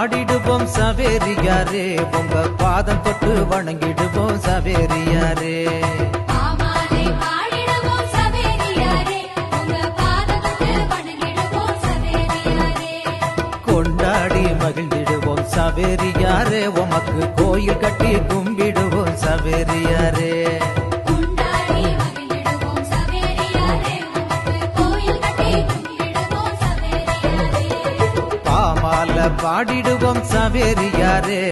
பாடிடுவோம் சவேரியாரே, உங்க பாதம் தொட்டு வணங்கிடுவோம் சவேரியாரே. கொண்டாடி மகிழ்ந்திடுவோம் சவேரியாரே, உமக்கு கோயில் கட்டி கும்பிடுவோம் சவேரியாரே. பாமால பாடிடுவோம் சவேரியாரே.